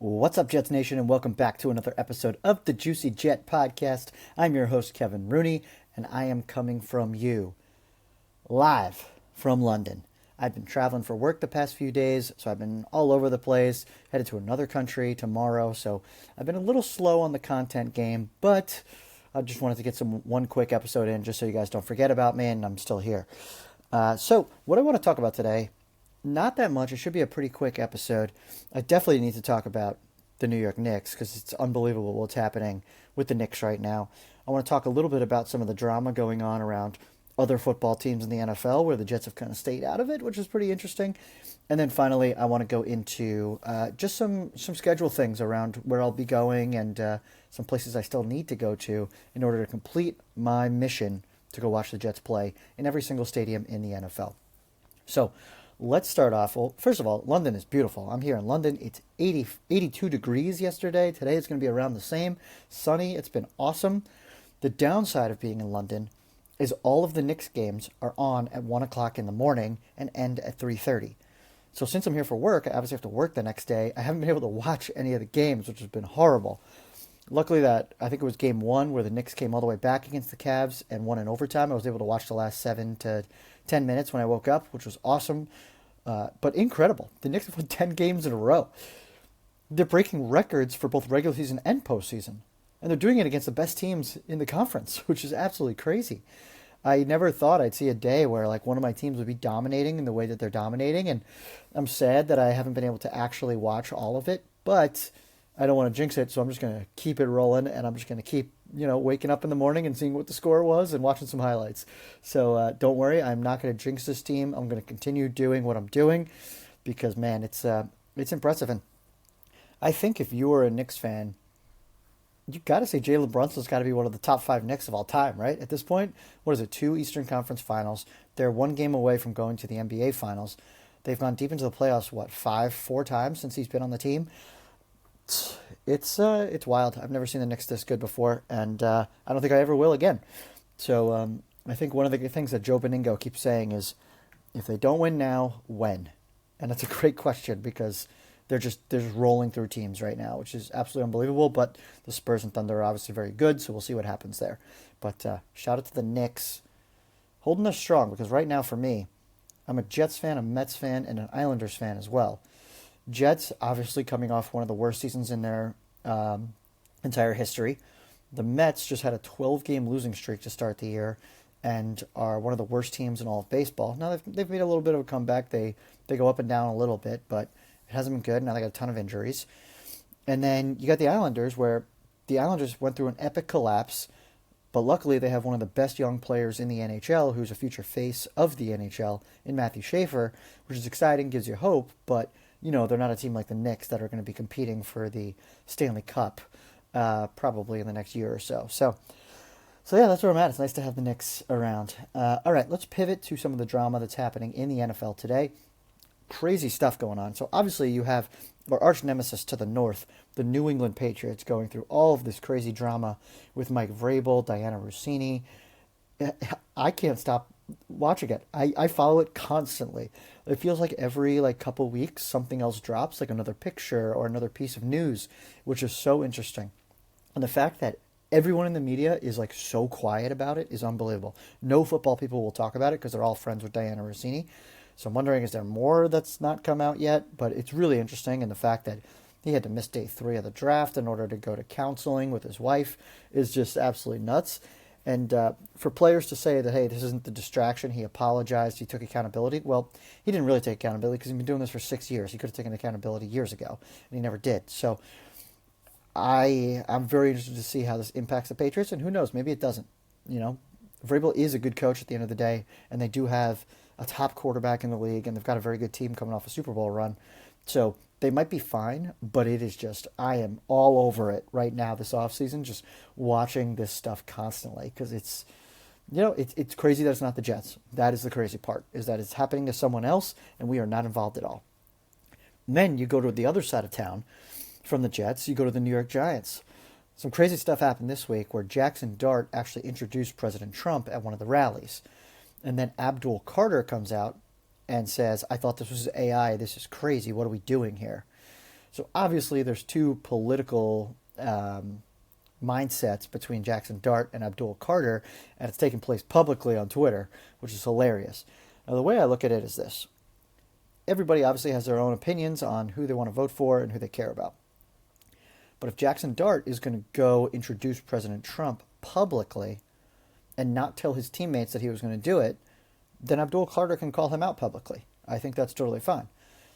What's up, Jets Nation, and welcome back to another episode of the Juicy Jet Podcast. I'm your host, Kevin Rooney, and I am coming from you live from London. I've been traveling for work the past few days, so I've been all over the place, headed to another country tomorrow, so I've been a little slow on the content game, but I just wanted to get one quick episode in just so you guys don't forget about me, and I'm still here. So what I want to talk about today, not that much. It should be a pretty quick episode. I definitely need to talk about the New York Knicks because it's unbelievable what's happening with the Knicks right now. I want to talk a little bit about some of the drama going on around other football teams in the NFL where the Jets have kind of stayed out of it, which is pretty interesting. And then finally, I want to go into just some schedule things around where I'll be going and some places I still need to go to in order to complete my mission to go watch the Jets play in every single stadium in the NFL. So let's start off. Well, first of all, London is beautiful. I'm here in London. It's 82 degrees yesterday. Today it's going to be around the same. Sunny. It's been awesome. The downside of being in London is all of the Knicks games are on at 1 o'clock in the morning and end at 3:30. So since I'm here for work, I obviously have to work the next day. I haven't been able to watch any of the games, which has been horrible. Luckily I think it was game one where the Knicks came all the way back against the Cavs and won in overtime. I was able to watch the last 7 to 10 minutes when I woke up, which was awesome. But incredible. The Knicks have won 10 games in a row. They're breaking records for both regular season and postseason. And they're doing it against the best teams in the conference, which is absolutely crazy. I never thought I'd see a day where like one of my teams would be dominating in the way that they're dominating. And I'm sad that I haven't been able to actually watch all of it. But I don't want to jinx it, so I'm just going to keep it rolling. And I'm just going to keep, waking up in the morning and seeing what the score was and watching some highlights. So don't worry, I'm not going to jinx this team. I'm going to continue doing what I'm doing because, man, it's impressive. And I think if you were a Knicks fan, you got to say Jalen Brunson's got to be one of the top 5 Knicks of all time, right? At this point, what is it, 2 Eastern Conference Finals. They're 1 game away from going to the NBA Finals. They've gone deep into the playoffs, 4 times since he's been on the team. It's wild. I've never seen the Knicks this good before, and I don't think I ever will again. So I think one of the things that Joe Beningo keeps saying is, if they don't win now, when? And that's a great question because they're just rolling through teams right now, which is absolutely unbelievable. But the Spurs and Thunder are obviously very good, so we'll see what happens there. But shout out to the Knicks holding us strong because right now for me, I'm a Jets fan, a Mets fan, and an Islanders fan as well. Jets obviously coming off one of the worst seasons in their entire history. The Mets just had a 12-game losing streak to start the year and are one of the worst teams in all of baseball. Now they've made a little bit of a comeback. They go up and down a little bit, but it hasn't been good. Now they got a ton of injuries. And then you got the Islanders, where the Islanders went through an epic collapse, but luckily they have one of the best young players in the NHL, who's a future face of the NHL, in Matthew Schaefer, which is exciting, gives you hope, but they're not a team like the Knicks that are going to be competing for the Stanley Cup probably in the next year or so. So yeah, that's where I'm at. It's nice to have the Knicks around. All right, let's pivot to some of the drama that's happening in the NFL today. Crazy stuff going on. So obviously you have our arch nemesis to the north, the New England Patriots, going through all of this crazy drama with Mike Vrabel, Diana Rossini. I can't stop watching it. I follow it constantly. It feels like every couple weeks something else drops, like another picture or another piece of news, which is so interesting. And the fact that everyone in the media is so quiet about it is unbelievable. No football people will talk about it because they're all friends with Diana Rossini. So I'm wondering, is there more that's not come out yet? But it's really interesting, and the fact that he had to miss day 3 of the draft in order to go to counseling with his wife is just absolutely nuts. And for players to say that, hey, this isn't the distraction, he apologized, he took accountability. Well, he didn't really take accountability because he's been doing this for 6 years. He could have taken accountability years ago, and he never did. So I'm very interested to see how this impacts the Patriots, and who knows, maybe it doesn't. Vrabel is a good coach at the end of the day, and they do have a top quarterback in the league, and they've got a very good team coming off a Super Bowl run. So they might be fine, but it is just, I am all over it right now this offseason, just watching this stuff constantly, because it's crazy that it's not the Jets. That is the crazy part, is that it's happening to someone else, and we are not involved at all. And then you go to the other side of town from the Jets, you go to the New York Giants. Some crazy stuff happened this week where Jackson Dart actually introduced President Trump at one of the rallies. And then Abdul Carter comes out and says, I thought this was AI. This is crazy. What are we doing here? So obviously there's two political mindsets between Jackson Dart and Abdul Carter, and it's taking place publicly on Twitter, which is hilarious. Now, the way I look at it is this. Everybody obviously has their own opinions on who they want to vote for and who they care about. But if Jackson Dart is going to go introduce President Trump publicly and not tell his teammates that he was going to do it, then Abdul Carter can call him out publicly. I think that's totally fine.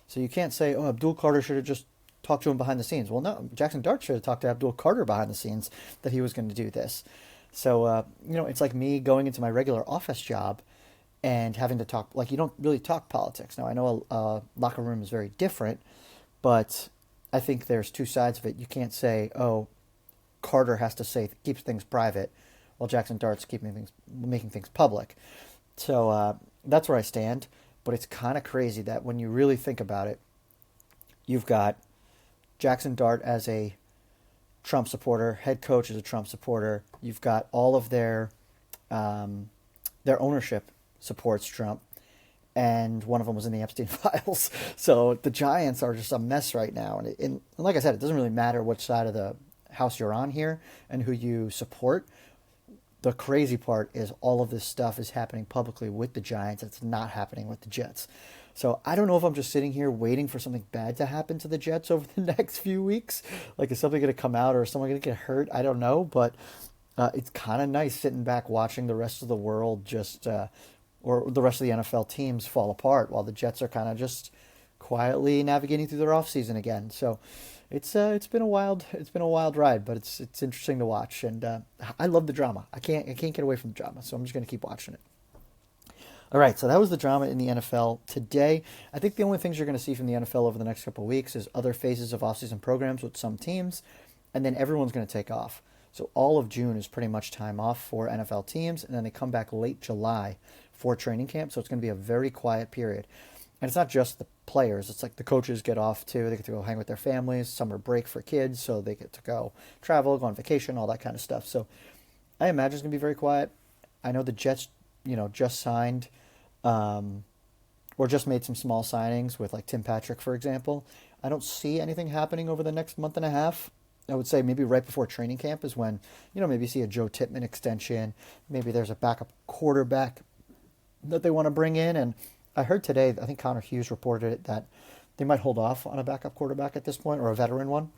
So you can't say, oh, Abdul Carter should have just talked to him behind the scenes. Well, no, Jackson Dart should have talked to Abdul Carter behind the scenes that he was going to do this. So, it's like me going into my regular office job and having to talk, like, you don't really talk politics. Now, I know a locker room is very different, but I think there's two sides of it. You can't say, oh, Carter has to say keeps things private, while Jackson Dart's making things public. So that's where I stand. But it's kind of crazy that when you really think about it, you've got Jackson Dart as a Trump supporter, head coach as a Trump supporter. You've got all of their ownership supports Trump, and one of them was in the Epstein files. So the Giants are just a mess right now. And like I said, it doesn't really matter which side of the house you're on here and who you support. The crazy part is all of this stuff is happening publicly with the Giants. It's not happening with the Jets. So I don't know if I'm just sitting here waiting for something bad to happen to the Jets over the next few weeks. Like, is something going to come out or is someone going to get hurt? I don't know. But it's kind of nice sitting back watching the rest of the world or the rest of the NFL teams fall apart while the Jets are kind of just quietly navigating through their offseason again. So it's been a wild ride, but it's interesting to watch, and I love the drama. I can't get away from the drama, so I'm just going to keep watching it. All right, so that was the drama in the NFL today. I think the only things you're going to see from the NFL over the next couple of weeks is other phases of offseason programs with some teams, and then everyone's going to take off. So all of June is pretty much time off for NFL teams, and then they come back late July for training camp, so it's going to be a very quiet period. And it's not just the players. It's like the coaches get off too. They get to go hang with their families, summer break for kids, so they get to go travel, go on vacation, all that kind of stuff. So I imagine it's going to be very quiet. I know the Jets, just signed or just made some small signings with like Tim Patrick, for example. I don't see anything happening over the next month and a half. I would say maybe right before training camp is when, maybe see a Joe Tippmann extension. Maybe there's a backup quarterback that they want to bring in. And I heard today, I think Connor Hughes reported it, that they might hold off on a backup quarterback at this point, or a veteran one.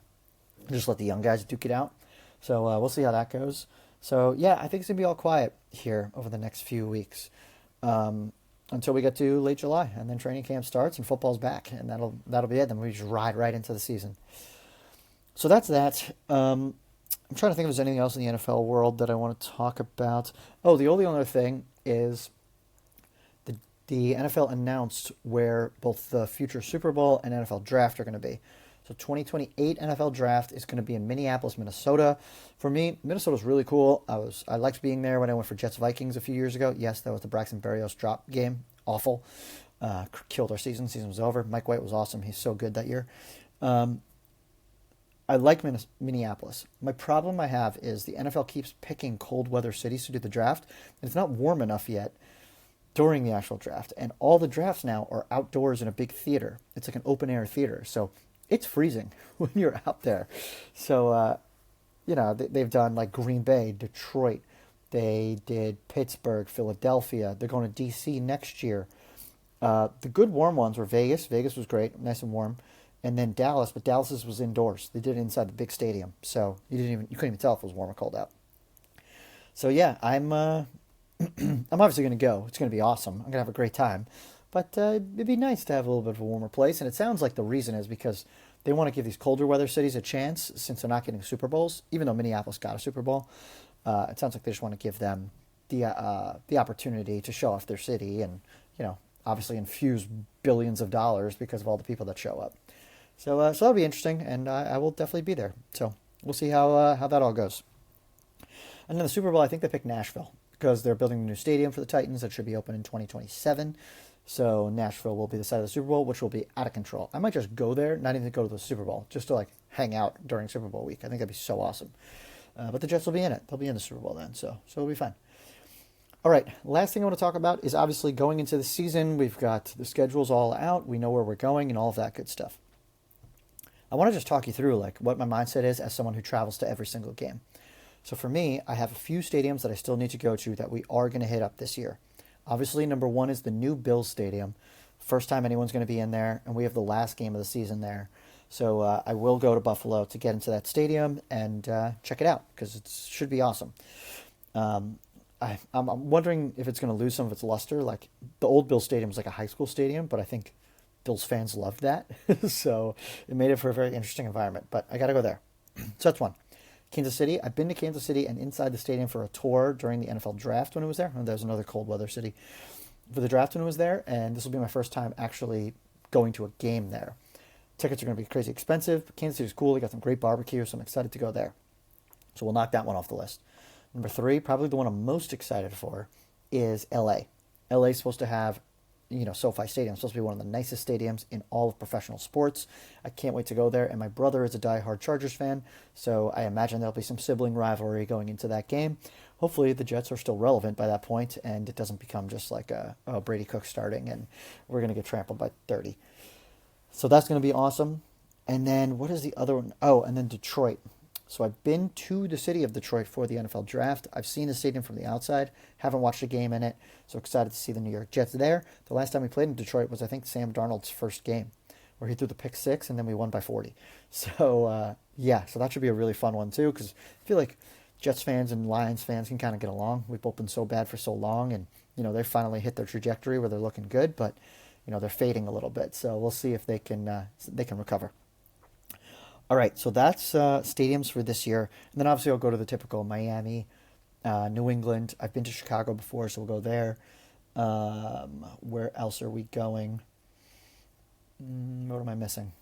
Just let the young guys duke it out. So we'll see how that goes. So, yeah, I think it's going to be all quiet here over the next few weeks until we get to late July. And then training camp starts and football's back. And that'll be it. Then we just ride right into the season. So that's that. I'm trying to think if there's anything else in the NFL world that I want to talk about. Oh, the only other thing is the NFL announced where both the future Super Bowl and NFL draft are going to be. So 2028 NFL draft is going to be in Minneapolis, Minnesota. For me, Minnesota's really cool. I liked being there when I went for Jets Vikings a few years ago. Yes, that was the Braxton Berrios drop game. Awful. Killed our season. Season was over. Mike White was awesome. He's so good that year. I like Minneapolis. My problem I have is the NFL keeps picking cold weather cities to do the draft, and it's not warm enough yet during the actual draft. And all the drafts now are outdoors in a big theater. It's like an open air theater. So it's freezing when you're out there. So, they've done like Green Bay, Detroit. They did Pittsburgh, Philadelphia. They're going to D.C. next year. The good warm ones were Vegas. Vegas was great, nice and warm. And then Dallas, but Dallas's was indoors. They did it inside the big stadium. So you couldn't even tell if it was warm or cold out. So yeah, I'm obviously going to go. It's going to be awesome. I'm going to have a great time. But it'd be nice to have a little bit of a warmer place. And it sounds like the reason is because they want to give these colder weather cities a chance since they're not getting Super Bowls, even though Minneapolis got a Super Bowl. It sounds like they just want to give them the opportunity to show off their city and, obviously infuse billions of dollars because of all the people that show up. So that'll be interesting, and I will definitely be there. So we'll see how that all goes. And then the Super Bowl, I think they picked Nashville because they're building a new stadium for the Titans that should be open in 2027. So Nashville will be the site of the Super Bowl, which will be out of control. I might just go there, not even go to the Super Bowl, just to hang out during Super Bowl week. I think that'd be so awesome. But the Jets will be in it. They'll be in the Super Bowl then, so it'll be fun. All right, last thing I want to talk about is obviously going into the season. We've got the schedules all out. We know where we're going and all of that good stuff. I want to just talk you through like what my mindset is as someone who travels to every single game. So for me, I have a few stadiums that I still need to go to that we are going to hit up this year. Obviously, number one is the new Bills Stadium. First time anyone's going to be in there, and we have the last game of the season there. So I will go to Buffalo to get into that stadium and check it out because it should be awesome. I'm wondering if it's going to lose some of its luster. Like the old Bills Stadium is like a high school stadium, but I think Bills fans loved that. So it made it for a very interesting environment. But I got to go there. So that's one. Kansas City. I've been to Kansas City and inside the stadium for a tour during the NFL draft when it was there. And there's another cold weather city for the draft when it was there. And this will be my first time actually going to a game there. Tickets are going to be crazy expensive. But Kansas City's cool. They got some great barbecue, so I'm excited to go there. So we'll knock that one off the list. Number three, probably the one I'm most excited for, is LA. LA is supposed to have, SoFi Stadium. It's supposed to be one of the nicest stadiums in all of professional sports. I can't wait to go there. And my brother is a diehard Chargers fan, so I imagine there'll be some sibling rivalry going into that game. Hopefully the Jets are still relevant by that point, and it doesn't become just like Brady Cook starting, and we're going to get trampled by 30. So that's going to be awesome. And then what is the other one? Oh, and then Detroit. So I've been to the city of Detroit for the NFL draft. I've seen the stadium from the outside. Haven't watched a game in it. So excited to see the New York Jets there. The last time we played in Detroit was, I think, Sam Darnold's first game, where he threw the pick six and then we won by 40. So, so that should be a really fun one too, because I feel like Jets fans and Lions fans can kind of get along. We've both been so bad for so long, and, they finally hit their trajectory where they're looking good, but, they're fading a little bit. So we'll see if they can recover. All right, so that's stadiums for this year. And then obviously I'll go to the typical Miami, New England. I've been to Chicago before, so we'll go there. Where else are we going? What am I missing?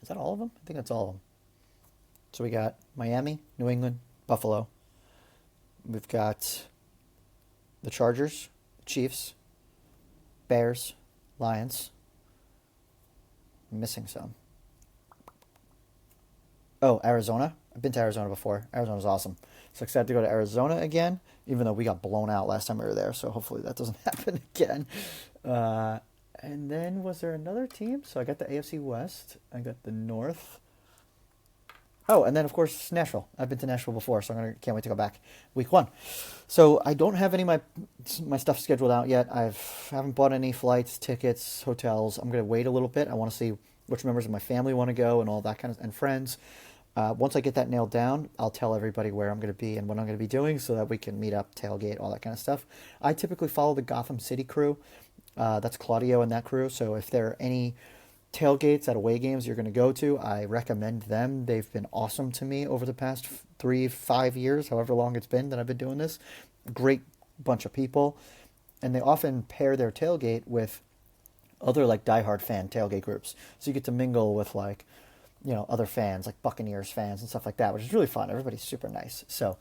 Is that all of them? I think that's all of them. So we got Miami, New England, Buffalo. We've got the Chargers, Chiefs, Bears, Lions. I'm missing some. Oh, Arizona. I've been to Arizona before. Arizona's awesome. So excited to go to Arizona again, even though we got blown out last time we were there. So hopefully that doesn't happen again. And then was there another team? So I got the AFC West. I got the North. Oh, and then of course Nashville. I've been to Nashville before, so can't wait to go back week one. So I don't have any of my stuff scheduled out yet. Haven't bought any flights, tickets, hotels. I'm gonna wait a little bit. I want to see which members of my family want to go and all that kind of, and friends. Once I get that nailed down, I'll tell everybody where I'm going to be and what I'm going to be doing so that we can meet up, tailgate, all that kind of stuff. I typically follow the Gotham City crew. That's Claudio and that crew. So if there are any tailgates at away games you're going to go to, I recommend them. They've been awesome to me over the past 3-5 years, however long it's been that I've been doing this. Great bunch of people. And they often pair their tailgate with other like diehard fan tailgate groups. So you get to mingle with like, other fans, like Buccaneers fans and stuff like that, which is really fun. Everybody's super nice. So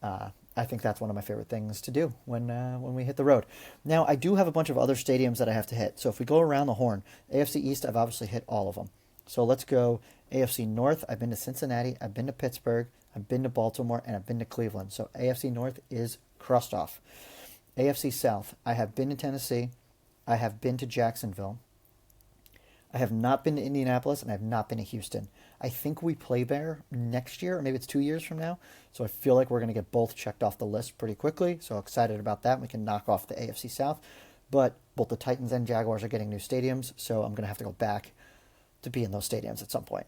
I think that's one of my favorite things to do when we hit the road. Now, I do have a bunch of other stadiums that I have to hit. So if we go around the horn, AFC East, I've obviously hit all of them. So let's go AFC North. I've been to Cincinnati. I've been to Pittsburgh. I've been to Baltimore. And I've been to Cleveland. So AFC North is crossed off. AFC South, I have been to Tennessee. I have been to Jacksonville. I have not been to Indianapolis, and I have not been to Houston. I think we play there next year, or maybe it's 2 years from now. So I feel like we're going to get both checked off the list pretty quickly. So excited about that. We can knock off the AFC South. But both the Titans and Jaguars are getting new stadiums, so I'm going to have to go back to be in those stadiums at some point.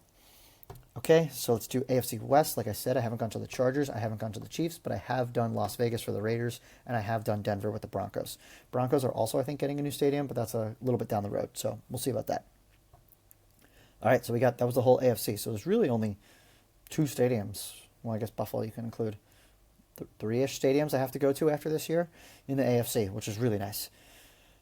Okay, so let's do AFC West. Like I said, I haven't gone to the Chargers. I haven't gone to the Chiefs, but I have done Las Vegas for the Raiders, and I have done Denver with the Broncos. Broncos are also, I think, getting a new stadium, but that's a little bit down the road. So we'll see about that. All right, so that was the whole AFC. So there's really only 2 stadiums. Well, I guess Buffalo you can include. 3-ish stadiums I have to go to after this year in the AFC, which is really nice.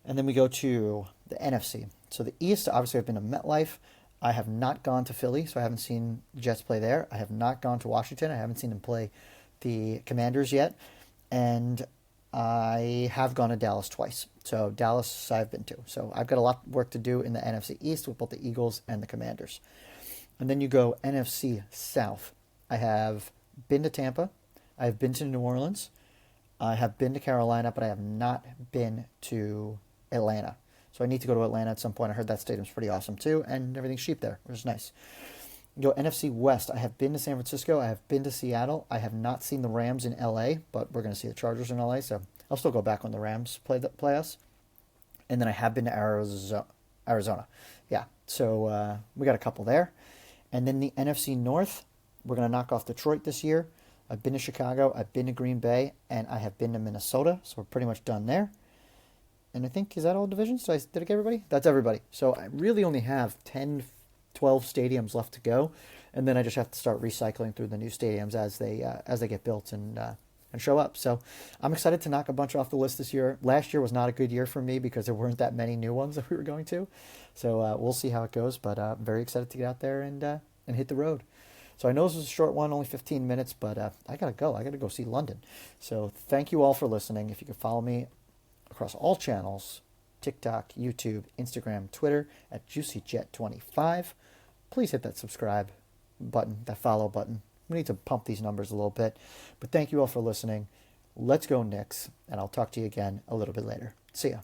And then we go to the NFC. So the East, obviously I've been to MetLife. I have not gone to Philly, so I haven't seen the Jets play there. I have not gone to Washington. I haven't seen them play the Commanders yet. And I have gone to Dallas twice. So Dallas I've been to. So I've got a lot of work to do in the NFC East with both the Eagles and the Commanders. And then you go NFC South. I have been to Tampa. I've been to New Orleans. I have been to Carolina, but I have not been to Atlanta. So I need to go to Atlanta at some point. I heard that stadium's pretty awesome too, and everything's cheap there, which is nice. Go NFC West. I have been to San Francisco. I have been to Seattle. I have not seen the Rams in LA, but we're going to see the Chargers in LA, so I'll still go back when the Rams play us. And then I have been to Arizona. Yeah, so we got a couple there. And then the NFC North, we're going to knock off Detroit this year. I've been to Chicago. I've been to Green Bay, and I have been to Minnesota, so we're pretty much done there. And I think, is that all divisions? Did I get everybody? That's everybody. So I really only have 10, 12 stadiums left to go, and then I just have to start recycling through the new stadiums as they get built and show up. So I'm excited to knock a bunch off the list this year. Last year was not a good year for me because there weren't that many new ones that we were going to. So we'll see how it goes, but very excited to get out there and hit the road. So I know this was a short one, only 15 minutes, but I gotta go. I gotta go see London. So thank you all for listening. If you could follow me across all channels, TikTok, YouTube, Instagram, Twitter at JuicyJet25. Please hit that subscribe button, that follow button. We need to pump these numbers a little bit. But thank you all for listening. Let's go Knicks, and I'll talk to you again a little bit later. See ya.